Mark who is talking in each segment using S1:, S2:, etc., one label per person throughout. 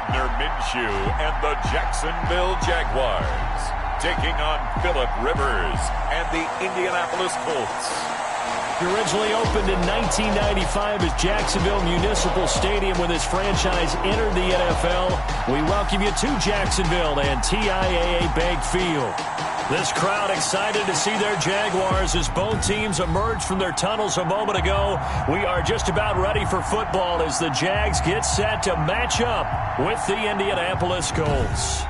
S1: Gardner Minshew and the Jacksonville Jaguars, taking on Phillip Rivers and the Indianapolis Colts.
S2: It originally opened in 1995 as Jacksonville Municipal Stadium when this franchise entered the NFL. We welcome you to Jacksonville and TIAA Bank Field. This crowd excited to see their Jaguars as both teams emerged from their tunnels a moment ago. We are just about ready for football as the Jags get set to match up with the Indianapolis Colts.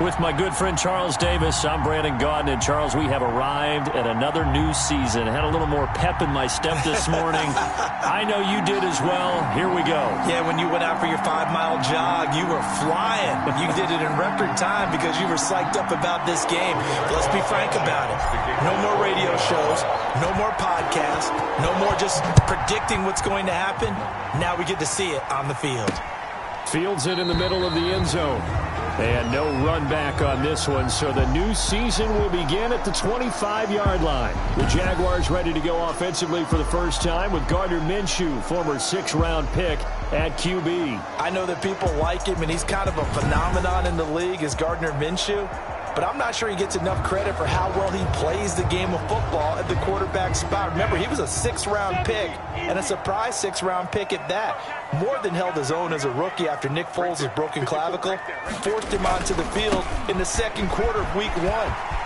S2: With my good friend Charles Davis, I'm Brandon Gaudin. And Charles, we have arrived at another new season. I had a little more pep in my step this morning. I know you did as well. Here we go.
S3: Yeah, when you went out for your 5-mile jog, you were flying. You did it in record time because you were psyched up about this game. Let's be frank about it. No more radio shows, no more podcasts, no more just predicting what's going to happen. Now we get to see it on the field.
S2: Fields it in the middle of the end zone. And no run back on this one, so the new season will begin at the 25-yard line. The Jaguars ready to go offensively for the first time with Gardner Minshew, former 6th-round pick at QB.
S3: I know that people like him, and he's kind of a phenomenon in the league as Gardner Minshew. But I'm not sure he gets enough credit for how well he plays the game of football at the quarterback spot. Remember, he was a 6th-round pick, and a surprise 6th-round pick at that. More than held his own as a rookie after Nick Foles' broken clavicle forced him onto the field in the second quarter of Week 1.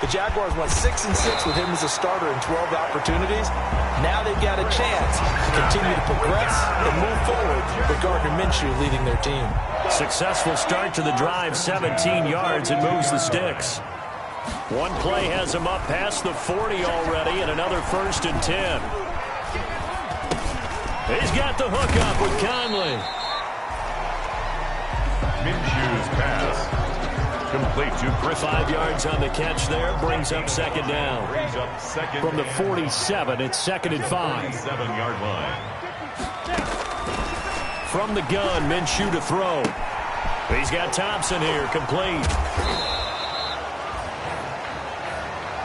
S3: The Jaguars went 6-6 with him as a starter in 12 opportunities. Now they've got a chance to continue to progress and move forward with Gardner Minshew leading their team.
S2: Successful start to the drive, 17 yards, and moves the sticks. One play has him up past the 40 already, and another 1st and 10. He's got the hook up with Conley.
S1: Minshew's pass complete to Chris.
S2: 5 yards on the catch there, brings up 2nd down. From the 47, it's 2nd and 5.
S1: 7-yard line.
S2: From the gun, Minshew to throw. He's got Thompson here, complete.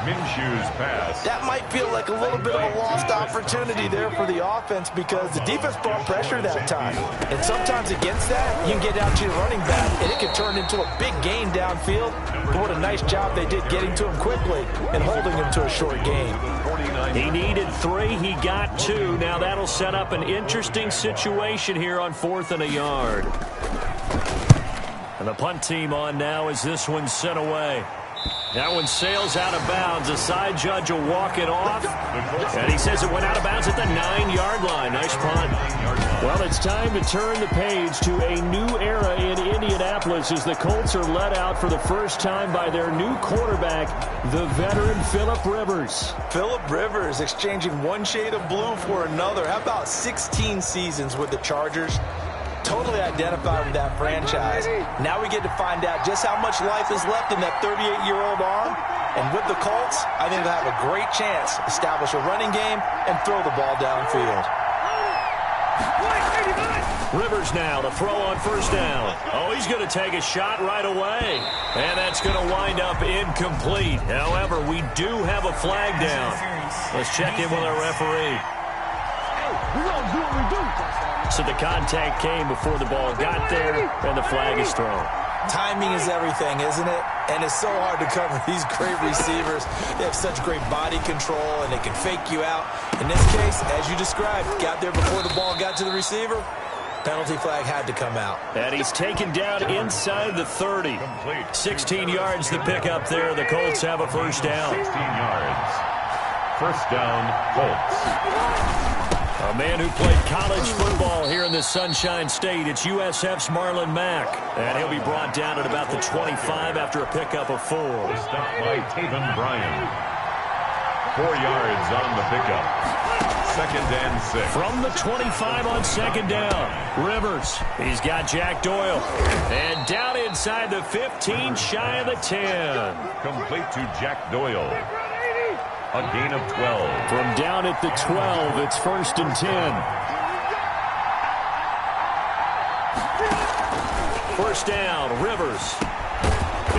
S1: Minshew's pass.
S3: That might feel like a little bit of a lost opportunity there for the offense because the defense brought pressure that time. And sometimes against that, you can get out to your running back, and it can turn into a big gain downfield. But what a nice job they did getting to him quickly and holding him to a short gain.
S2: He needed 3. He got 2. Now that'll set up an interesting situation here on 4th and a yard. And the punt team on now as this one's sent away. That one sails out of bounds. The side judge will walk it off. And he says it went out of bounds at the 9-yard line. Nice punt. Well, it's time to turn the page to a new era in Indianapolis as the Colts are let out for the first time by their new quarterback, the veteran Phillip Rivers.
S3: Phillip Rivers exchanging one shade of blue for another. How about 16 seasons with the Chargers? Totally identified with that franchise. Now we get to find out just how much life is left in that 38-year-old arm. And with the Colts, I think they'll have a great chance to establish a running game and throw the ball downfield.
S2: Rivers now to throw on 1st down. Oh, he's going to take a shot right away. And that's going to wind up incomplete. However, we do have a flag down. Let's check in with our referee.
S4: We're going to do what we do.
S2: So the contact came before the ball got there, and the flag is thrown.
S3: Timing is everything, isn't it? And it's so hard to cover these great receivers. They have such great body control, and they can fake you out. In this case, as you described, got there before the ball got to the receiver. Penalty flag had to come out.
S2: And he's taken down inside the 30. 16 yards the pickup there. The Colts have a 1st down.
S1: 16 yards. 1st down, Colts.
S2: A man who played college football here in the Sunshine State. It's USF's Marlon Mack. And he'll be brought down at about the 25 after a pickup of 4.
S1: Stopped by Taven Bryan. 4 yards on the pickup. 2nd and 6.
S2: From the 25 on 2nd down. Rivers. He's got Jack Doyle. And down inside the 15, shy of the 10.
S1: Complete to Jack Doyle. A gain of 12.
S2: From down at the 12, it's 1st and 10. 1st down, Rivers.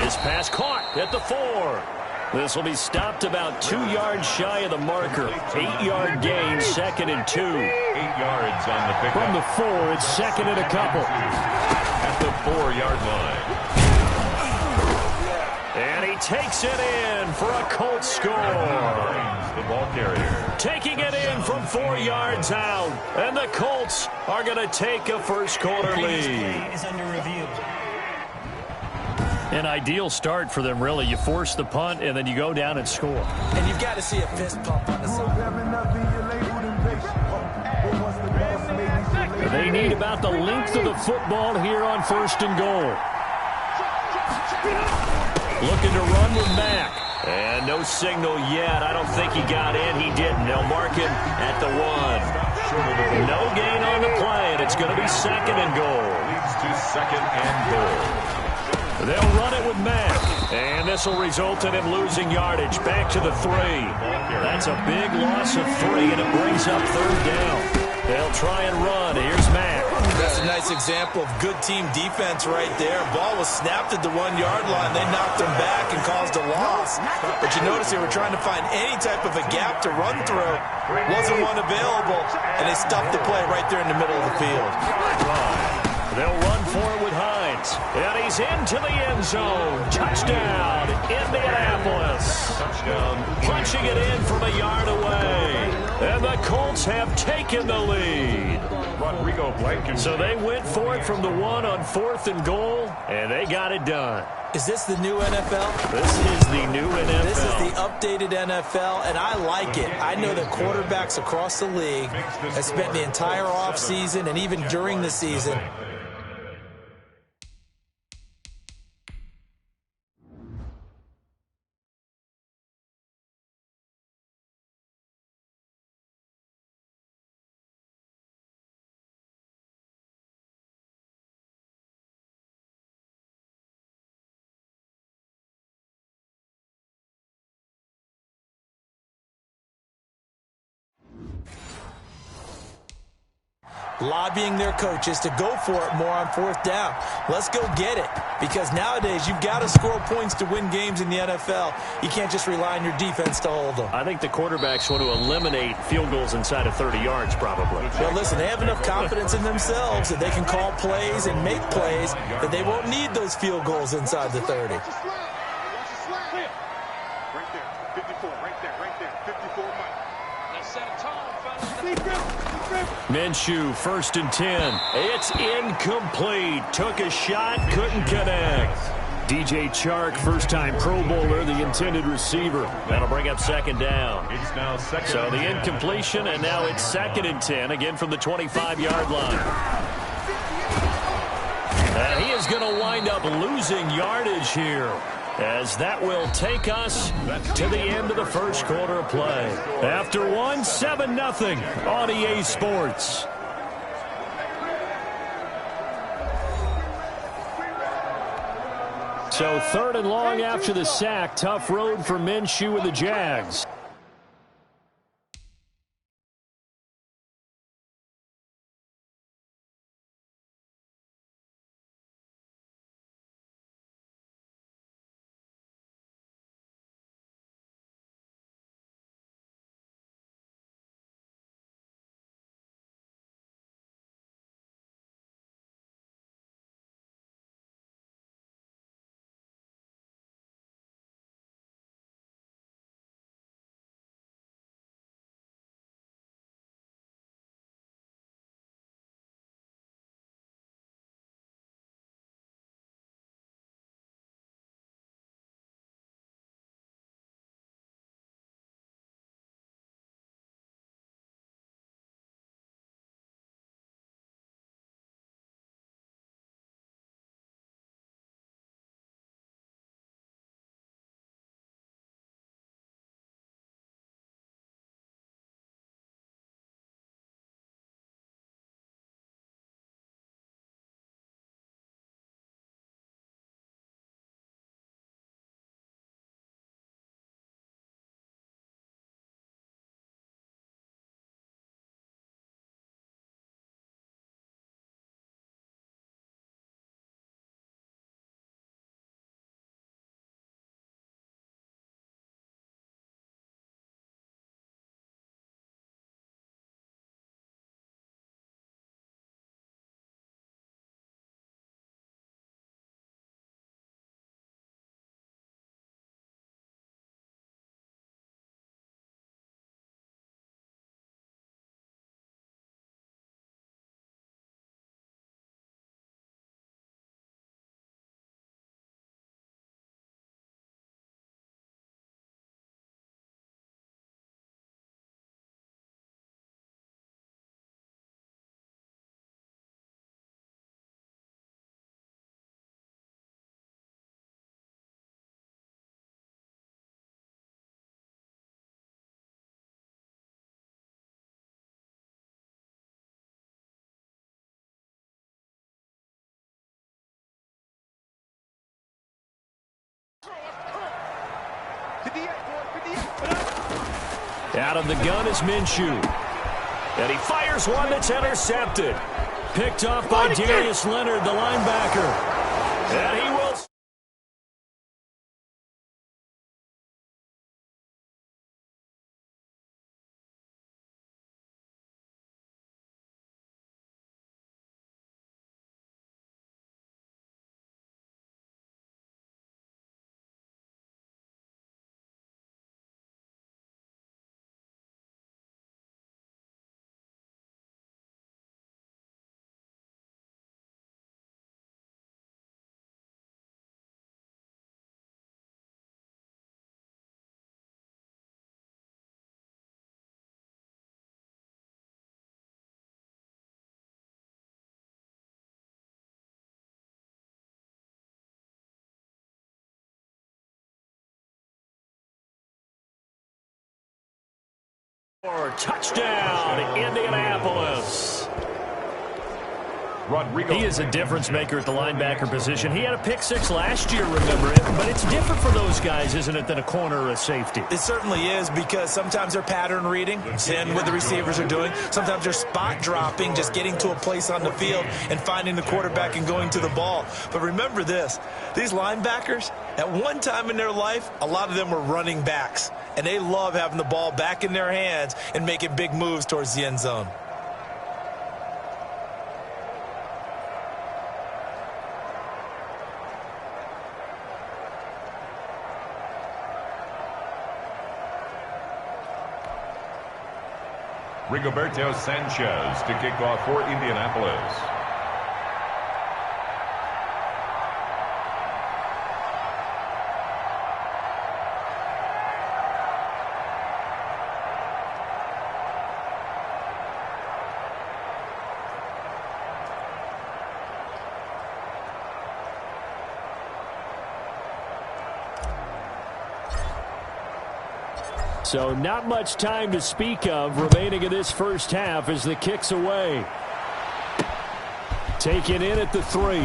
S2: His pass caught at the 4. This will be stopped about 2 yards shy of the marker. 8-yard gain, 2nd and 2.
S1: 8 yards on the pickup.
S2: From the 4, it's 2nd and a couple.
S1: At the 4-yard line.
S2: And he takes it in for a Colts score.
S1: The ball carrier.
S2: Taking it in from 4 yards out. And the Colts are going to take a first-quarter lead.
S5: Is under review.
S2: An ideal start for them, really. You force the punt, and then you go down and score.
S3: And you've got to see a fist pump on the side.
S2: They need about the length of the football here on 1st and goal. Looking to run with Mack. And no signal yet. I don't think he got in. He didn't. They'll mark him at the 1. No gain on the play, and it's going to be 2nd and goal.
S1: Leads to 2nd and goal.
S2: They'll run it with Mack. And this will result in him losing yardage. Back to the 3. That's a big loss of 3, and it brings up 3rd down. They'll try and run. Here's Mack.
S3: That's a nice example of good team defense right there. Ball was snapped at the 1-yard line. They knocked him back and caused a loss. But you notice they were trying to find any type of a gap to run through. Wasn't one available, and they stuffed the play right there in the middle of the field.
S2: They'll run for it with Hines. And he's into the end zone. Touchdown, Indianapolis.
S1: Touchdown.
S2: Punching it in from a yard away. And the Colts have taken the lead.
S1: Rodrigo Blankenship.
S2: So they went for it from the 1 on 4th and goal, and they got it done.
S3: Is this the new NFL?
S2: This is the new NFL.
S3: This is the updated NFL, and I like it. I know that quarterbacks across the league have spent the entire offseason and even during the season lobbying their coaches to go for it more on 4th down. Let's go get it. Because nowadays, you've got to score points to win games in the NFL. You can't just rely on your defense to hold them.
S2: I think the quarterbacks want to eliminate field goals inside of 30 yards, probably.
S3: Well, listen, they have enough confidence in themselves that they can call plays and make plays that they won't need those field goals inside the 30.
S4: Right there, 54, right there, 54, Mike. Let's set a tone, fellas.
S2: Minshew, 1st and 10. It's incomplete. Took a shot, couldn't connect. DJ Chark, first-time Pro Bowler, the intended receiver. That'll bring up 2nd down.
S1: It's now 2nd.
S2: So the incompletion, and now it's 2nd and 10, again from the 25-yard line. And he is going to wind up losing yardage here, as that will take us to the end of the first quarter of play. After 7-0 on EA Sports. So 3rd and long after the sack. Tough road for Minshew and the Jags. Out of the gun is Minshew. And he fires one that's intercepted. Picked off by Darius Leonard, the linebacker. And he will... Touchdown, Indianapolis. He is a difference maker at the linebacker position. He had a pick six last year, remember it, but it's different for those guys, isn't it, than a corner or a safety?
S3: It certainly is, because sometimes they're pattern reading, seeing what the receivers are doing. Sometimes they're spot dropping, just getting to a place on the field and finding the quarterback and going to the ball. But remember this, these linebackers, at one time in their life, a lot of them were running backs, and they love having the ball back in their hands and making big moves towards the end zone.
S1: Rigoberto Sanchez to kick off for Indianapolis.
S2: So not much time to speak of remaining in this first half as the kick's away. Taken in at the 3.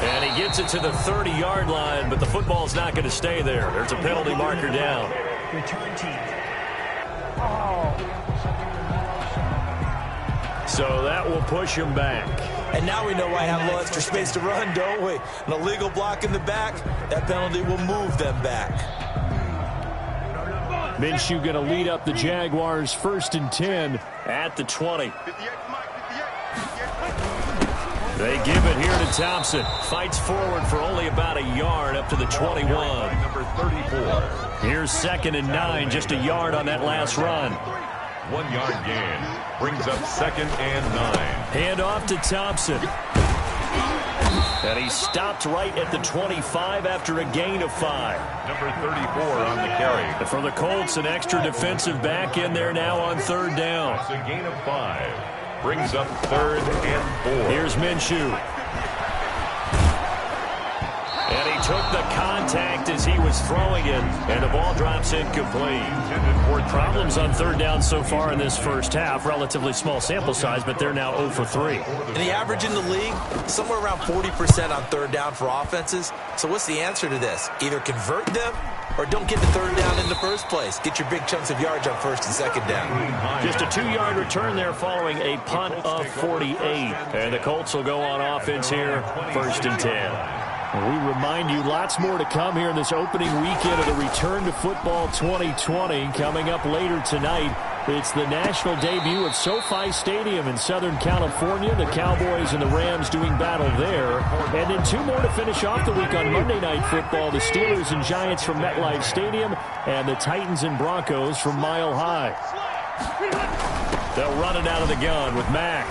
S2: And he gets it to the 30-yard line, but the football's not going to stay there. There's a penalty marker down.
S5: Return team.
S2: So that will push him back.
S3: And now we know why I have a little extra space to run, don't we? An illegal block in the back, that penalty will move them back.
S2: Minshew going to lead up the Jaguars 1st and 10 at the 20. They give it here to Thompson. Fights forward for only about a yard up to the 21.
S1: Number 34.
S2: Here's 2nd and 9, just a yard on that last run.
S1: 1 yard gain. Brings up 2nd and 9.
S2: Hand off to Thompson. And he stopped right at the 25 after a gain of 5.
S1: Number 34 on the carry.
S2: And for the Colts, an extra defensive back in there now on 3rd down.
S1: That's a gain of 5. Brings up 3rd and 4.
S2: Here's Minshew. And he took the contact as he was throwing it, and the ball drops incomplete. Problems on 3rd down so far in this first half. Relatively small sample size, but they're now 0 for 3.
S3: And the average in the league, somewhere around 40% on 3rd down for offenses. So what's the answer to this? Either convert them or don't get the 3rd down in the first place. Get your big chunks of yards on 1st and 2nd down.
S2: Just a 2-yard return there following a punt of 48. And the Colts will go on offense here, 1st and 10. We remind you lots more to come here in this opening weekend of the Return to Football 2020. Coming up later tonight, it's the national debut at SoFi Stadium in Southern California. The Cowboys and the Rams doing battle there. And then 2 more to finish off the week on Monday Night Football. The Steelers and Giants from MetLife Stadium and the Titans and Broncos from Mile High. They'll run it out of the gun with Mack.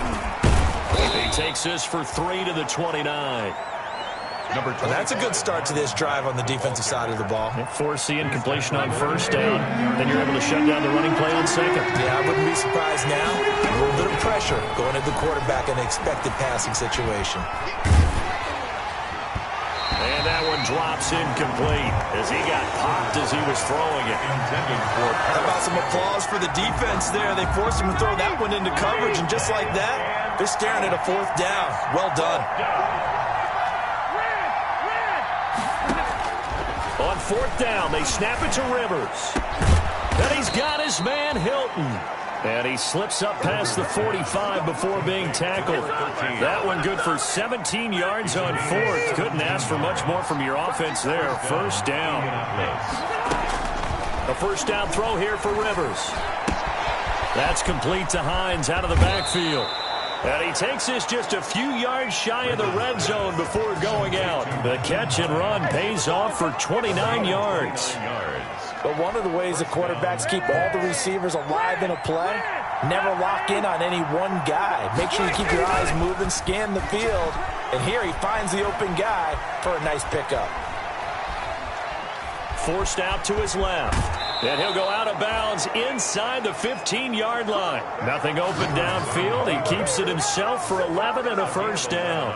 S2: He takes this for 3 to the 29.
S3: Well, that's a good start to this drive on the defensive side of the ball.
S2: Force the incompletion on 1st down. Then you're able to shut down the running play on 2nd.
S3: Yeah, I wouldn't be surprised now. A little bit of pressure going at the quarterback in an expected passing situation.
S2: And that one drops incomplete as he got popped as he was throwing it.
S3: How about some applause for the defense there? They forced him to throw that one into coverage, and just like that, they're staring at a 4th down. Well done.
S2: On fourth down, they snap it to Rivers. And he's got his man Hilton. And he slips up past the 45 before being tackled. That one good for 17 yards on fourth. Couldn't ask for much more from your offense there. First down. A first down throw here for Rivers. That's complete to Hines out of the backfield. And he takes this just a few yards shy of the red zone before going out. The catch and run pays off for 29 yards.
S3: But one of the ways the quarterbacks keep all the receivers alive in a play, never lock in on any one guy. Make sure you keep your eyes moving, scan the field. And here he finds the open guy for a nice pickup.
S2: Forced out to his left. And he'll go out of bounds inside the 15-yard line. Nothing open downfield. He keeps it himself for 11 and a first down.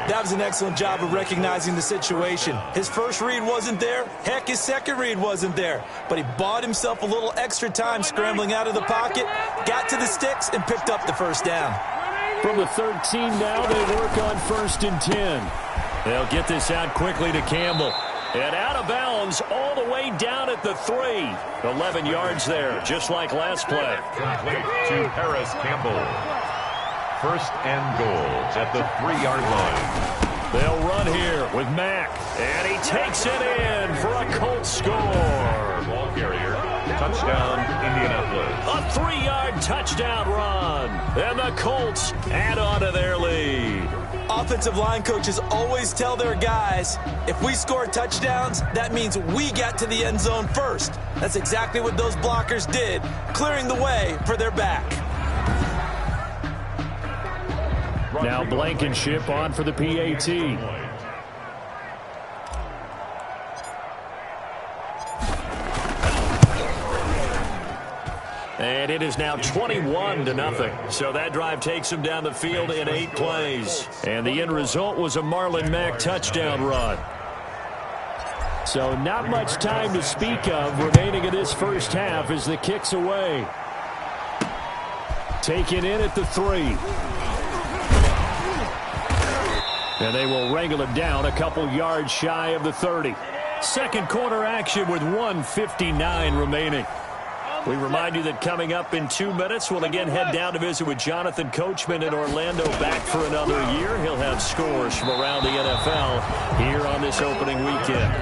S5: That was an excellent job of recognizing the situation. His first read wasn't there. Heck, his second read wasn't there. But he bought himself a little extra time scrambling out of the pocket, got to the sticks, and picked up the first down.
S2: From the 13 now, they work on 1st and 10. They'll get this out quickly to Campbell. And out of bounds all the way down at the 3. 11 yards there, just like last play.
S1: Complete to Harris Campbell. 1st and goal at the 3-yard line.
S2: They'll run here with Mack. And he takes it in for a Colts score.
S1: Ball carrier. Touchdown, Indianapolis.
S2: A 3-yard touchdown run. And the Colts add on to their lead.
S5: Offensive line coaches always tell their guys, if we score touchdowns, that means we got to the end zone first. That's exactly what those blockers did, clearing the way for their back.
S2: Now Blankenship on for the PAT. And it is now 21-0. So that drive takes them down the field in 8 plays. And the end result was a Marlon Mack touchdown run. So not much time to speak of remaining in this first half as the kick's away. Taken in at the 3. And they will wrangle it down a couple yards shy of the 30. Second quarter action with 1:59 remaining. We remind you that coming up in 2 minutes, we'll again head down to visit with Jonathan Coachman in Orlando, back for another year. He'll have scores from around the NFL here on this opening weekend.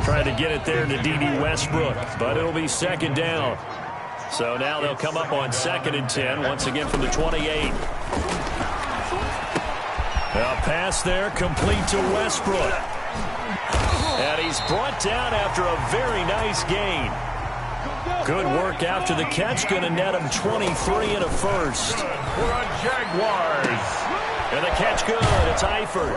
S2: Trying to get it there to D.D. Westbrook, but it'll be second down. So now they'll come up on 2nd and 10, once again from the 28. A pass there, complete to Westbrook. And he's brought down after a very nice gain. Good work after the catch. Going to net him 23 and a first.
S1: For a Jaguars.
S2: And the catch good. It's Eifert.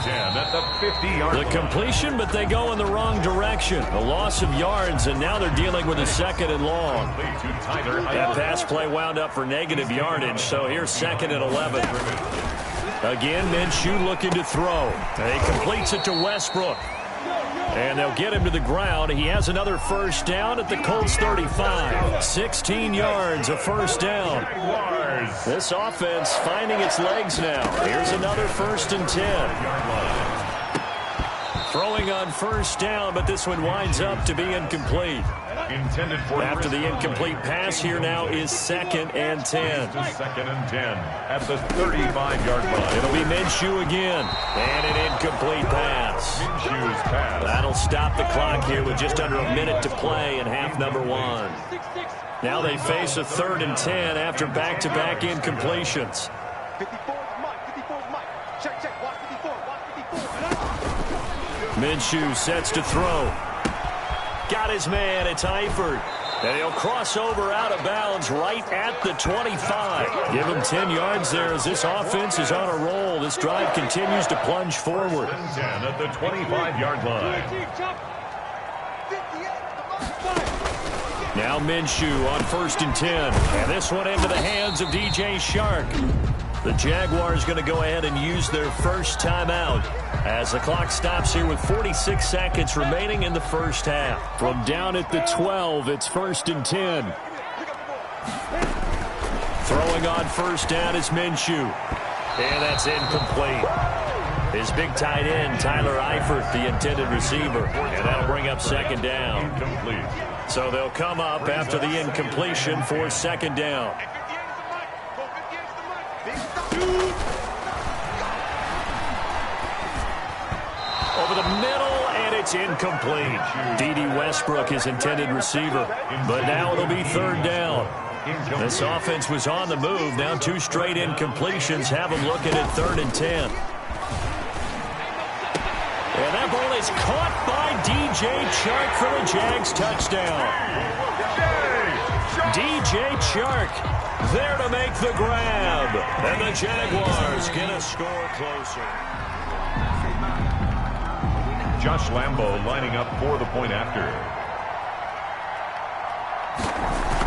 S1: 10 at the 50-yard line.
S2: The completion, but they go in the wrong direction. A loss of yards, and now they're dealing with a 2nd and long. That pass play wound up for negative yardage, so here's 2nd and 11. Again, Minshew looking to throw. He completes it to Westbrook. And they'll get him to the ground. He has another first down at the Colts 35. 16 yards, a first down. This offense finding its legs now. Here's another 1st and 10. Throwing on first down, but this one winds up to be incomplete.
S1: Intended for
S2: after the incomplete pass, here now is 2nd and 10.
S1: 2nd and 10 at the 35-yard line.
S2: It'll be Minshew again. And an incomplete pass.
S1: Minshew's pass.
S2: That'll stop the clock here with just under a minute to play in half number 1. Now they face a 3rd and 10 after back-to-back incompletions.
S4: 54 Mike. Check. Watch 54.
S2: Minshew sets to throw. Got his man. It's Eifert. And he'll cross over out of bounds right at the 25. Give him 10 yards there as this offense is on a roll. This drive continues to plunge forward.
S1: 10 at the 25-yard line.
S2: Now Minshew on 1st and 10. And this one into the hands of DJ Shark. The Jaguars going to go ahead and use their first timeout as the clock stops here with 46 seconds remaining in the first half. From down at the 12, it's 1st and 10. Throwing on first down is Minshew. And that's incomplete. His big tight end, Tyler Eifert, the intended receiver. And that'll bring up second down. So they'll come up after the incompletion for second down. Over the middle, and it's incomplete. D.D. Westbrook, his intended receiver. But now it'll be third down. This offense was on the move. Now 2 straight incompletions have them looking at 3rd and 10. And that ball is caught by D.J. Chark for the Jags touchdown. D.J. Chark there to make the grab. And the Jaguars get a score closer.
S1: Josh Lambo lining up for the point after.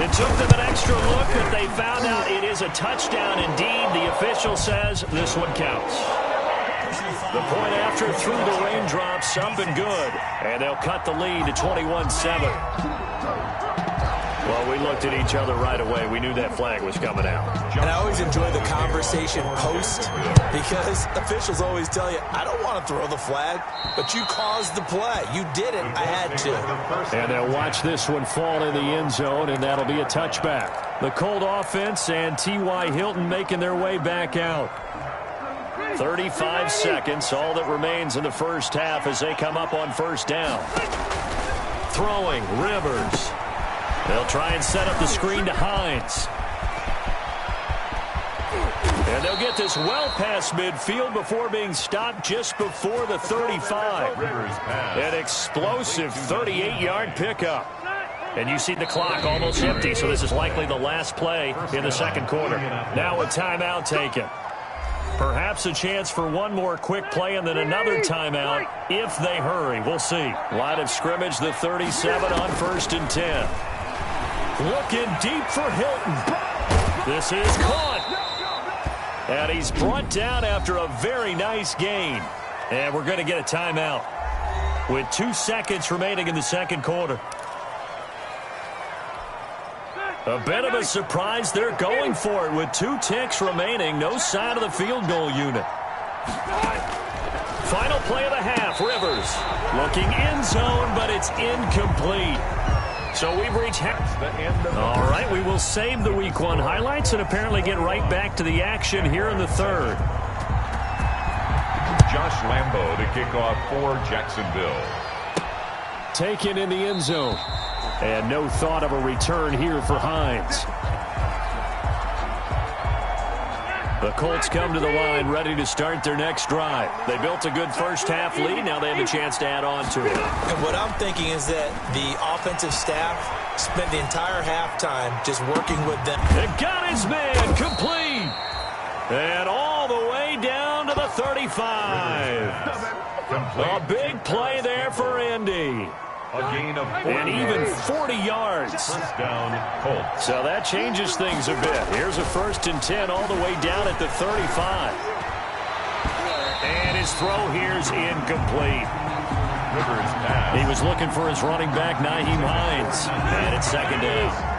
S2: It took them an extra look, but they found out it is a touchdown indeed. The official says this one counts. The point after through the raindrops, up and good. And they'll cut the lead to 21-7. Well, we looked at each other right away. We knew that flag was coming out.
S5: And I always enjoy the conversation post because officials always tell you, I don't want to throw the flag, but you caused the play. You did it. I had to.
S2: And they'll watch this one fall in the end zone, and that'll be a touchback. The Colt offense and T.Y. Hilton making their way back out. 35 seconds, all that remains in the first half as they come up on first down. Throwing, Rivers. They'll try and set up the screen to Hines. And they'll get this well past midfield before being stopped just before the 35. An explosive 38-yard pickup. And you see the clock almost empty, so this is likely the last play in the second quarter. Now a timeout taken. Perhaps a chance for one more quick play and then another timeout if they hurry. We'll see. Line of scrimmage, the 37 on 1st and 10. Looking deep for Hilton. This is caught. And he's brought down after a very nice gain. And we're going to get a timeout with 2 seconds remaining in the second quarter. A bit of a surprise. They're going for it with 2 ticks remaining. No sign of the field goal unit. Final play of the half. Rivers looking end zone, but it's incomplete. So we've reached half. All right, we will save the Week 1 highlights and apparently get right back to the action here in the third.
S1: Josh Lambo to kick off for Jacksonville.
S2: Taken in the end zone. And no thought of a return here for Hines. The Colts come to the line ready to start their next drive. They built a good first half lead. Now they have a chance to add on to it.
S5: And what I'm thinking is that the offensive staff spent the entire halftime just working with them.
S2: It got his man complete. And all the way down to the 35. A big play there for Indy.
S1: A gain of 40
S2: and even 40 yards.
S1: First down, Colts.
S2: So that changes things a bit. Here's a 1st and 10 all the way down at the 35. And his throw here's incomplete.
S1: Rivers pass.
S2: He was looking for his running back, Nyheim Hines. And it's second down.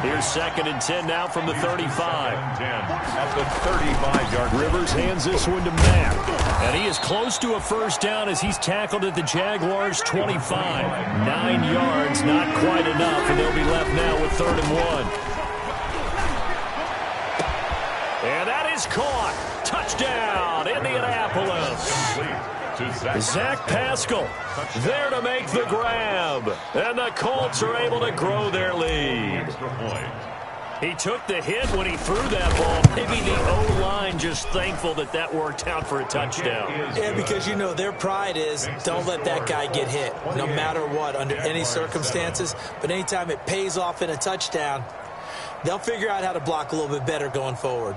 S2: Here's 2nd and 10 now from the 35.
S1: At the 35-yard.
S2: Rivers hands this one to Mack. And he is close to a first down as he's tackled at the Jaguars' 25. 9 yards, not quite enough, and they'll be left now with 3rd and 1. And that is caught. Touchdown, Indianapolis. Zach Pascal there to make the grab. And the Colts are able to grow their lead. He took the hit when he threw that ball. Maybe the O-line just thankful that that worked out for a touchdown.
S5: Yeah, because, you know, their pride is don't let that guy get hit, no matter what, under any circumstances. But anytime it pays off in a touchdown, they'll figure out how to block a little bit better going forward.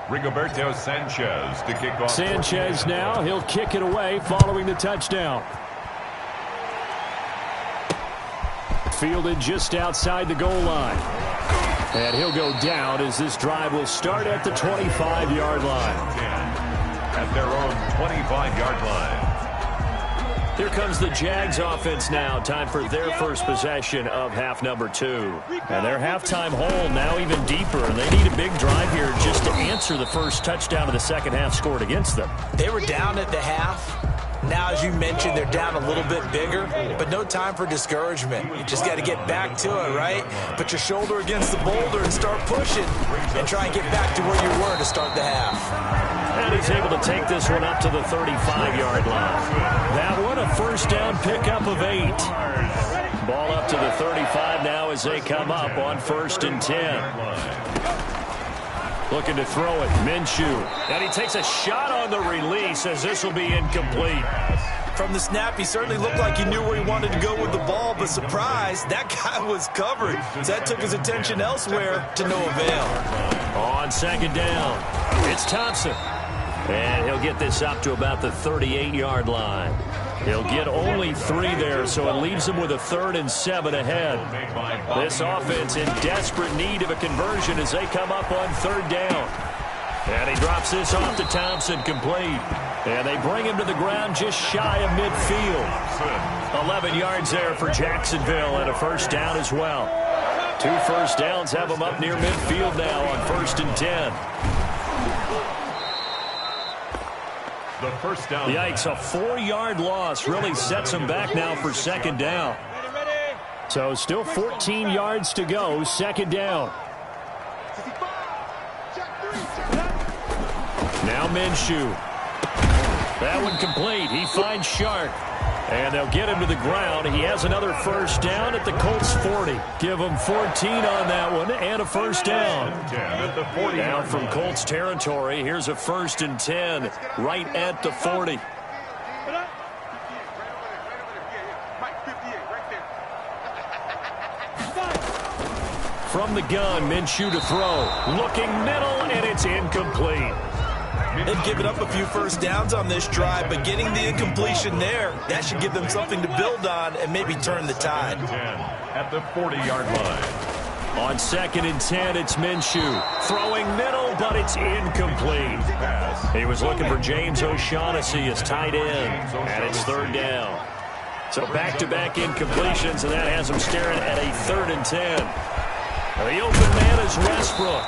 S1: Rigoberto Sanchez to kick off.
S2: Sanchez now, he'll kick it away following the touchdown. Fielded just outside the goal line. And he'll go down as this drive will start at the 25-yard line.
S1: At their own 25-yard line.
S2: Here comes the Jags offense now. Time for their first possession of half number 2. And their halftime hole now even deeper. And they need a big drive here just to answer answer the first touchdown of the second half scored against them.
S5: They were down at the half. Now, as you mentioned, they're down a little bit bigger, but no time for discouragement. You just got to get back to it, right? Put your shoulder against the boulder and start pushing and try and get back to where you were to start the half.
S2: And he's able to take this one up to the 35-yard line. That one, a first down pickup of 8. Ball up to the 35 now as they come up on 1st and 10. Looking to throw it, Minshew. And he takes a shot on the release as this will be incomplete.
S5: From the snap, he certainly looked like he knew where he wanted to go with the ball, but surprise, that guy was covered. So that took his attention elsewhere to no avail.
S2: On 2nd down, it's Thompson. And he'll get this up to about the 38-yard line. He'll get only 3 there, so it leaves him with a 3rd and 7 ahead. This offense in desperate need of a conversion as they come up on 3rd down. And he drops this off to Thompson, complete. And they bring him to the ground just shy of midfield. 11 yards there for Jacksonville and a first down as well. 2 first downs have them up near midfield now on 1st and 10.
S1: The first down.
S2: Yikes, a 4-yard loss really sets them back now for 2nd down. So still 14 yards to go, 2nd down. Now Minshew. That one complete. He finds Shark. And they'll get him to the ground. He has another first down at the Colts 40. Give him 14 on that one and a first down. Now from Colts territory, here's a 1st and 10 right at the 40. From the gun, Minshew to throw. Looking middle, and it's incomplete.
S5: They've given up a few first downs on this drive, but getting the incompletion there, that should give them something to build on and maybe turn the tide.
S1: At the 40-yard line.
S2: On 2nd and 10, it's Minshew. Throwing middle, but it's incomplete. He was looking for James O'Shaughnessy as tight end, and it's 3rd down. So back-to-back incompletions, and that has him staring at a 3rd and 10. The open man is Westbrook.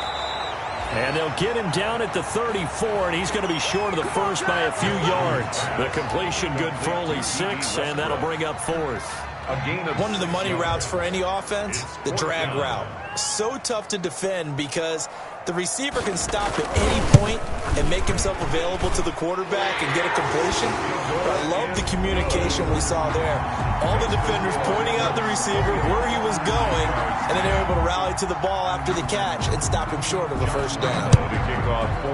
S2: And they'll get him down at the 34, and he's going to be short of the first by a few yards. The completion good for only 6, and that'll bring up 4th.
S5: One of the money routes for any offense, the drag route. So tough to defend because the receiver can stop at any point and make himself available to the quarterback and get a completion. But I love the communication we saw there. All the defenders pointing out the receiver, where he was going, and then they were able to rally to the ball after the catch and stop him short of a first down.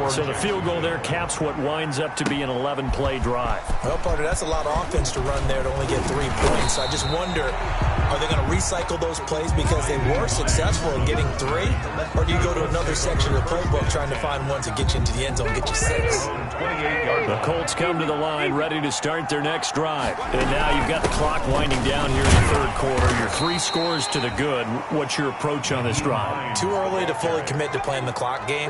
S2: So the field goal there caps what winds up to be an 11-play drive.
S5: Well, partner, that's a lot of offense to run there to only get 3 points. I just wonder, are they going to recycle those plays because they were successful in getting 3? Or do you go to another section of the playbook trying to find one to get you into the end zone and get you 6?
S2: The Colts come to the line ready to start their next drive. And now you've got the clock winding down here in the 3rd quarter. You're 3 scores to the good. What's your approach on this drive?
S5: Too early to fully commit to playing the clock game.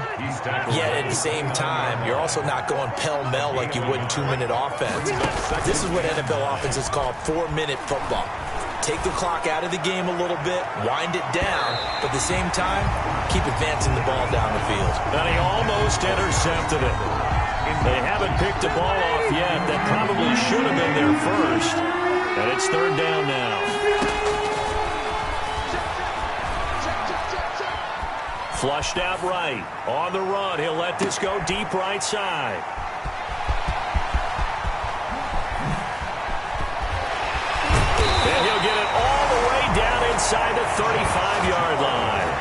S5: Yet at the same time, you're also not going pell-mell like you would in 2-minute offense. This is what NFL offenses call 4-minute football. Take the clock out of the game a little bit, wind it down, but at the same time, keep advancing the ball down the field.
S2: And he almost intercepted it. They haven't picked the ball off yet. That probably should have been their first. And it's 3rd down now. Flushed out right. On the run, he'll let this go deep right side. And he'll get it all the way down inside the 35-yard line.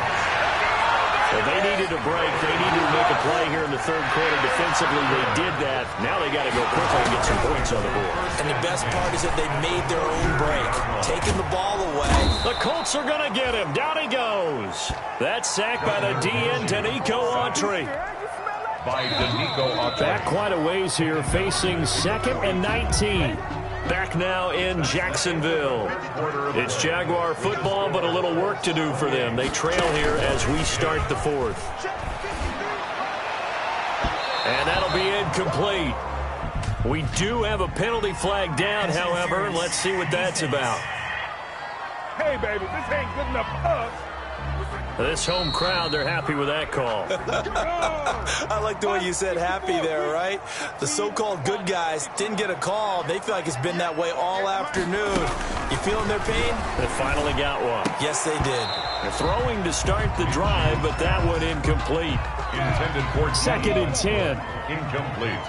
S2: So they needed a break. They needed to make a play here in the 3rd quarter. Defensively, they did that. Now they got to go quickly and get some points on the board.
S5: And the best part is that they made their own break, taking the ball away.
S2: The Colts are going to get him. Down he goes. That sack by the DN, Danico Autry. Back quite a ways here, facing 2nd and 19. Back now in Jacksonville. It's Jaguar football, but a little work to do for them. They trail here as we start the 4th. And that'll be incomplete. We do have a penalty flag down, however. Let's see what that's about.
S4: Hey, baby, this ain't good enough for us.
S2: This home crowd, they're happy with that call.
S5: I like the way you said happy there, right? The so-called good guys didn't get a call. They feel like it's been that way all afternoon. You feeling their pain?
S2: They finally got one.
S5: Yes, they did.
S2: They're throwing to start the drive, but that one incomplete.
S1: Intended for
S2: 2nd and 10.
S1: Incomplete.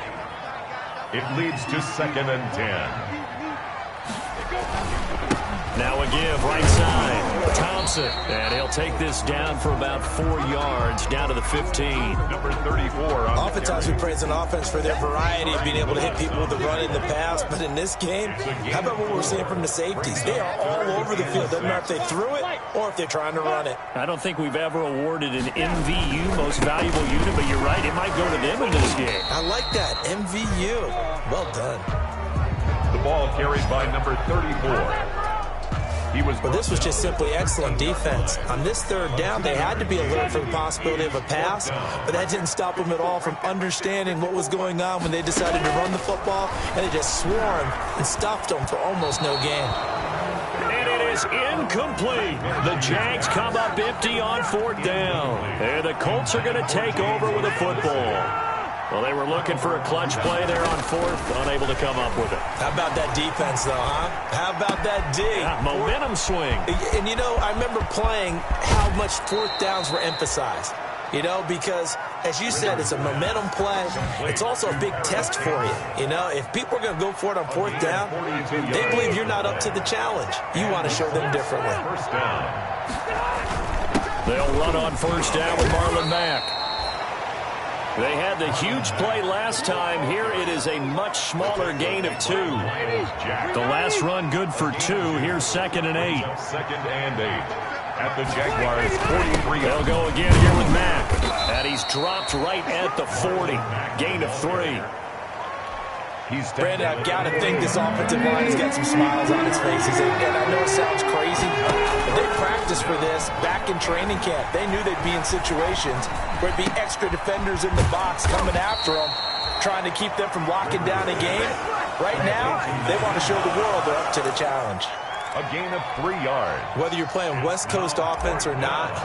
S1: It leads to 2nd and 10.
S2: Now a give, right side. Thompson, and he'll take this down for about 4 yards, down to the 15.
S1: Number 34.
S5: Oftentimes we praise an offense for their variety of being able to hit people with the run in the pass, but in this game, how about what we're seeing from the safeties? They are all over the field. Doesn't matter if they threw it or if they're trying to run it.
S2: I don't think we've ever awarded an MVU, most valuable unit, but you're right, it might go to them in this game.
S5: I like that, MVU. Well done.
S1: The ball carried by number 34.
S5: But this was just simply excellent defense. On this 3rd down, they had to be alert for the possibility of a pass, but that didn't stop them at all from understanding what was going on when they decided to run the football, and they just swarmed and stuffed them for almost no gain.
S2: And it is incomplete. The Jags come up empty on 4th down. And the Colts are going to take over with a football. Well, they were looking for a clutch play there on 4th, unable to come up with it.
S5: How about that defense, though, huh? How about that D?
S2: Yeah, momentum swing.
S5: And, you know, I remember playing how much 4th downs were emphasized. You know, because, as you said, it's a momentum play. It's also a big test for you. You know, if people are going to go for it on 4th down, they believe you're not up to the challenge. You want to show them differently.
S1: First down.
S2: They'll run on 1st down with Marlon Mack. They had the huge play last time. Here it is a much smaller gain of 2. The last run good for 2. Here's 2nd and 8.
S1: 2nd and 8. At the Jaguars 43.
S2: They'll go again here with Mack. And he's dropped right at the 40. Gain of 3.
S5: Brandon, I've got to think this offensive line has got some smiles on its faces. And I know it sounds crazy, but they practiced for this back in training camp. They knew they'd be in situations where it'd be extra defenders in the box coming after them, trying to keep them from locking down a game. Right now, they want to show the world they're up to the challenge.
S1: A gain of 3 yards.
S5: Whether you're playing West Coast offense or not,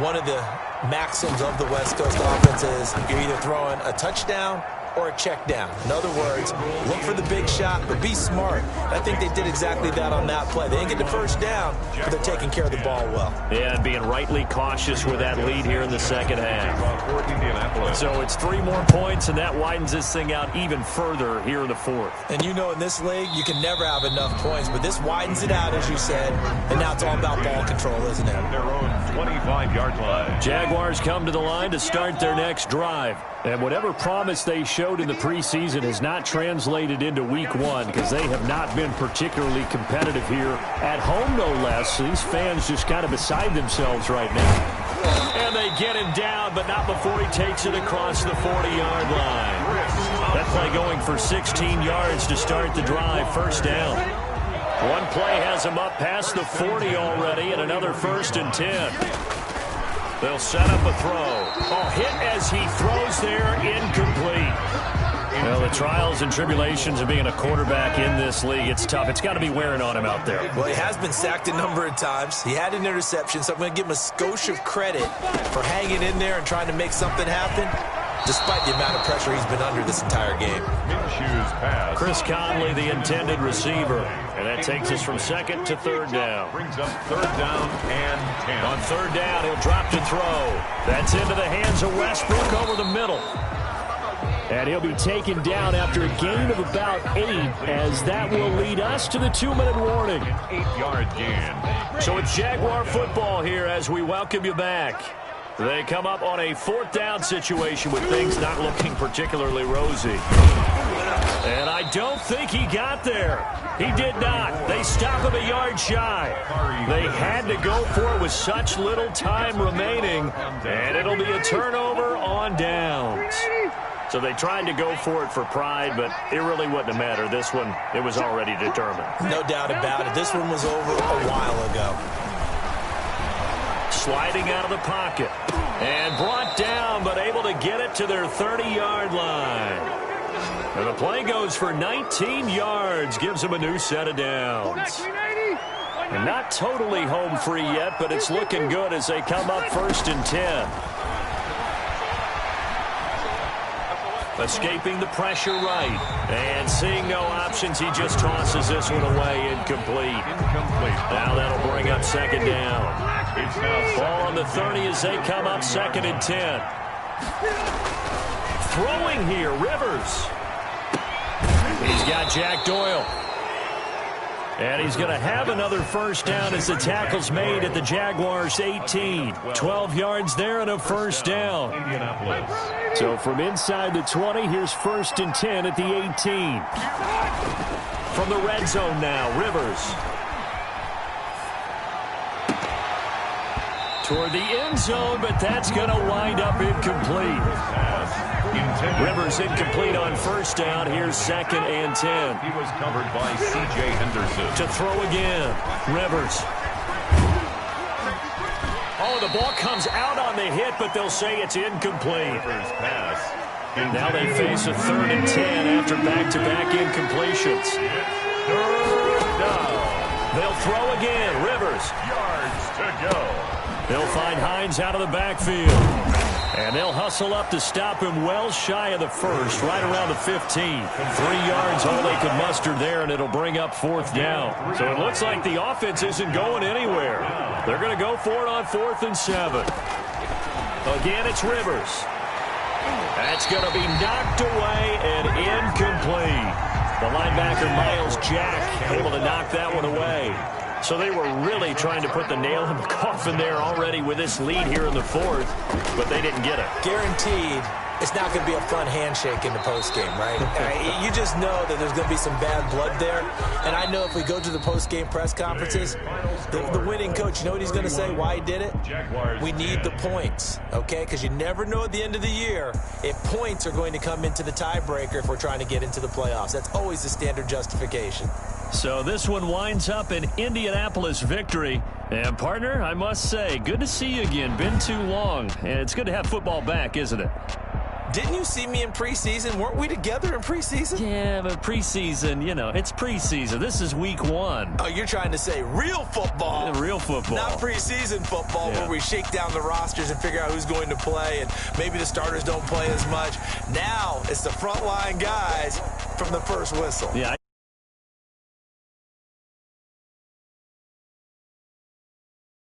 S5: one of the maxims of the West Coast offense is you're either throwing a touchdown or a check down. In other words, look for the big shot, but be smart. I think they did exactly that on that play. They didn't get the 1st down, but they're taking care of the ball well.
S2: Yeah, and being rightly cautious with that lead here in the 2nd half. So it's 3 more points, and that widens this thing out even further here in the 4th.
S5: And you know, in this league, you can never have enough points, but this widens it out, as you said, and now it's all about ball control, isn't it?
S1: Their own 25-yard line.
S2: Jaguars come to the line to start their next drive. And whatever promise they showed in the preseason has not translated into week 1 because they have not been particularly competitive here at home, no less. These fans just kind of beside themselves right now. And they get him down, but not before he takes it across the 40-yard line. That play going for 16 yards to start the drive. 1st down. One play has him up past the 40 already, and another 1st and 10. They'll set up a throw. Oh, hit as he throws there, incomplete. Well, the trials and tribulations of being a quarterback in this league, it's tough. It's got to be wearing on him out there.
S5: Well, he has been sacked a number of times. He had an interception, so I'm going to give him a skosh of credit for hanging in there and trying to make something happen, despite the amount of pressure he's been under this entire game.
S2: Chris Conley, the intended receiver. And that takes us from 2nd to 3rd down.
S1: Brings up 3rd down and 10.
S2: On 3rd down, he'll drop to throw. That's into the hands of Westbrook over the middle. And he'll be taken down after a gain of about 8, as that will lead us to the 2-minute warning.
S1: 8-yard gain.
S2: So it's Jaguar football here as we welcome you back. They come up on a 4th down situation with things not looking particularly rosy. And I don't think he got there. He did not. They stop him a yard shy. They had to go for it with such little time remaining. And it'll be a turnover on downs. So they tried to go for it for pride, but it really wouldn't have mattered. This one, it was already determined.
S5: No doubt about it. This one was over a while ago.
S2: Sliding out of the pocket. And brought down, but able to get it to their 30-yard line. And the play goes for 19 yards. Gives them a new set of downs. And not totally home free yet, but it's looking good as they come up 1st and 10. Escaping the pressure right. And seeing no options, he just tosses this one away, incomplete. Now that'll bring up 2nd down. Ball on the 30 as they come up 2nd and 10. Throwing here, Rivers. He's got Jack Doyle. And he's going to have another 1st down as the tackle's made at the Jaguars' 18. 12 yards there and a 1st down. So from inside the 20, here's 1st and 10 at the 18. From the red zone now, Rivers. Toward the end zone, but that's going to wind up incomplete. Rivers incomplete on 1st down. Here's 2nd and 10.
S1: He was covered by C.J. Henderson.
S2: To throw again, Rivers. Oh, the ball comes out on the hit, but they'll say it's incomplete. Now they face a 3rd and 10 after back-to-back incompletions. 3rd down. They'll throw again, Rivers.
S1: Yards to go.
S2: They'll find Hines out of the backfield. And they'll hustle up to stop him well shy of the 1st, right around the 15. 3 yards, all they could muster there, and it'll bring up 4th down. So it looks like the offense isn't going anywhere. They're going to go for it on 4th and 7. Again, it's Rivers. That's going to be knocked away and incomplete. The linebacker, Miles Jack, able to knock that one away. So they were really trying to put the nail in the coffin there already with this lead here in the 4th, but they didn't get it.
S5: Guaranteed it's not going to be a fun handshake in the postgame, right? You just know that there's going to be some bad blood there. And I know if we go to the postgame press conferences, the winning coach, you know what he's going to say, why he did it? We need the points, okay? Because you never know at the end of the year if points are going to come into the tiebreaker if we're trying to get into the playoffs. That's always the standard justification.
S2: So this one winds up an Indianapolis victory. And, partner, I must say, good to see you again. Been too long. And it's good to have football back, isn't it?
S5: Didn't you see me in preseason? Weren't we together in preseason?
S2: Yeah, but preseason, you know, it's preseason. This is week 1.
S5: Oh, you're trying to say real football.
S2: Real football.
S5: Not preseason football where we shake down the rosters and figure out who's going to play, and maybe the starters don't play as much. Now it's the frontline guys from the first whistle.
S2: Yeah.